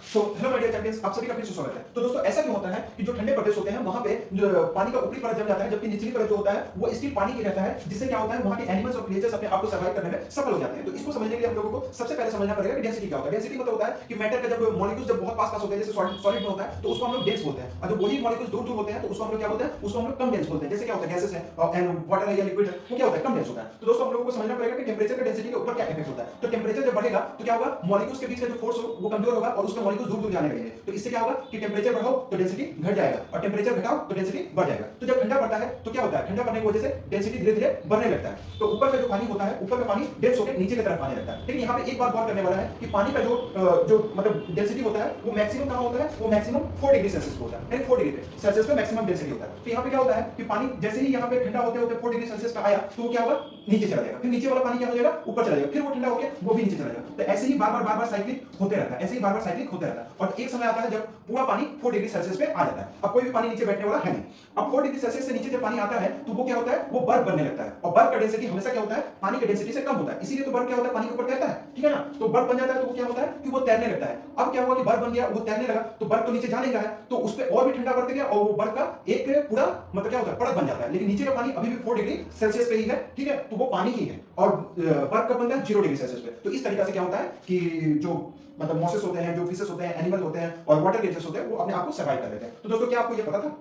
So hello my dear champions, आप सभी का फिर से स्वागत है। तो दोस्तों ऐसा क्यों होता है कि जो ठंडे प्रदेश होते हैं वहां पे जो पानी का ऊपरी परत जम जाता है, जबकि निचली परत जो होता है वो स्टिल पानी की रहता है, जिससे क्या होता है वहां के एनिमल्स और क्रिएचर्स अपने आप को सर्वाइव करने में सफल हो जाते हैं। तो इसको समझने के लिए हम लोगों को सबसे पहले समझना पड़ेगा कि डेंसिटी क्या होता है। डेंसिटी मतलब होता है कि मैटर का जब मॉलिक्यूल्स जब बहुत पास होते हैं, जैसे सॉलिड में होता है तो उसको हम लोग डेंस बोलते हैं, और जब वही मॉलिक्यूल्स दूर दूर होते हैं तो उसको हम लोग क्या बोलते हैं, उसको हम लोग कम डेंस बोलते हैं। जैसे क्या होता है गैसेस है एंड वाटर है या लिक्विड है, वो क्या होता है कम डेंस होता है। तो दोस्तों हम लोगों को समझना पड़ेगा कि टेंपरेचर का डेंसिटी के ऊपर क्या इफेक्ट होता है। तो टेंपरेचर जब बढ़ेगा तो क्या होगा, मॉलिक्यूल्स के बीच का जो फोर्स हो वो कमजोर होगा और उसके मॉलिक्यूल्स दूर दूर जाने लगेंगे। तो इससे क्या होगा कि टेंपरेचर बढ़ाओ तो डेंसिटी घट जाएगा और टेंपरेचर घटाओ तो डेंसिटी बढ़ जाएगा। तो जब ठंडा बढ़ता है तो क्या होता है, ठंडा बढ़ने की वजह से डेंसिटी धीरे धीरे बढ़ने लगता है। तो ऊपर का जो पानी होता है, ऊपर का पानी डेंस होकर नीचे की तरफ आने लगता है। लेकिन यहाँ पे एक बात गौर करने वाला है कि पानी का जो मतलब डेंसिटी होता है वो मैक्सिमम कहाँ होता है, वो मैक्सिमम 4 डिग्री सेल्सियस पे होता है, यानी 4 डिग्री सेल्सियस पे मैक्सिमम डेंसिटी होता है। तो यहाँ पे क्या होता है कि पानी जैसे ही यहाँ पे ठंडा होते होते 4 डिग्री सेल्सियस पे आया तो वो क्या होगा, नीचे चला जाएगा, फिर नीचे वाला पानी क्या हो जाएगा, ऊपर चला जाएगा, फिर वो ठंडा होकर वो भी नीचे चला जाएगा। तो ऐसे ही बार बार साइक्लिक होते रहता है, ऐसे ही बार साइक्लिक होते रहता है। और एक समय आता है जब पूरा पानी 4 डिग्री सेल्सियस पे आ जाता है। अब कोई भी पानी नीचे बैठने वाला है नहीं। अब 4 डिग्री सेल्सियस से नीचे जब पानी आता है तो वो क्या होता है, वो बर्फ बनने लगता है। और बर्फ का डेंसिटी हमेशा क्या होता है, पानी की डेंसिटी से कम होता है, इसीलिए तो बर्फ क्या होता है, पानी के ऊपर तैरता है, ठीक है ना। तो बर्फ बन जाता है तो वो क्या होता है कि वो तैरने लगता है। अब क्या हुआ कि बर्फ बन गया, वो तैरने लगा, तो बर्फ तो नीचे जा नहीं रहा है, तो उस पर और भी ठंडा बढ़ते गया और वो बर्फ का एक पूरा मतलब क्या होता है, परत बन जाता है। लेकिन नीचे का पानी अभी भी 4 डिग्री सेल्सियस पे ही है, ठीक है, तो वो पानी ही है। और बर्फ कब बनता है, 0 डिग्री सेल्सियस पे। तो इस तरीके से क्या होता है कि जो मतलब मॉसेस होते हैं, जो फिशेस होते हैं, एनिमल होते हैं और वाटर क्रिएचर्स होते हैं, वो अपने आप को सर्वाइव कर लेते हैं। तो दोस्तों क्या आपको ये पता था?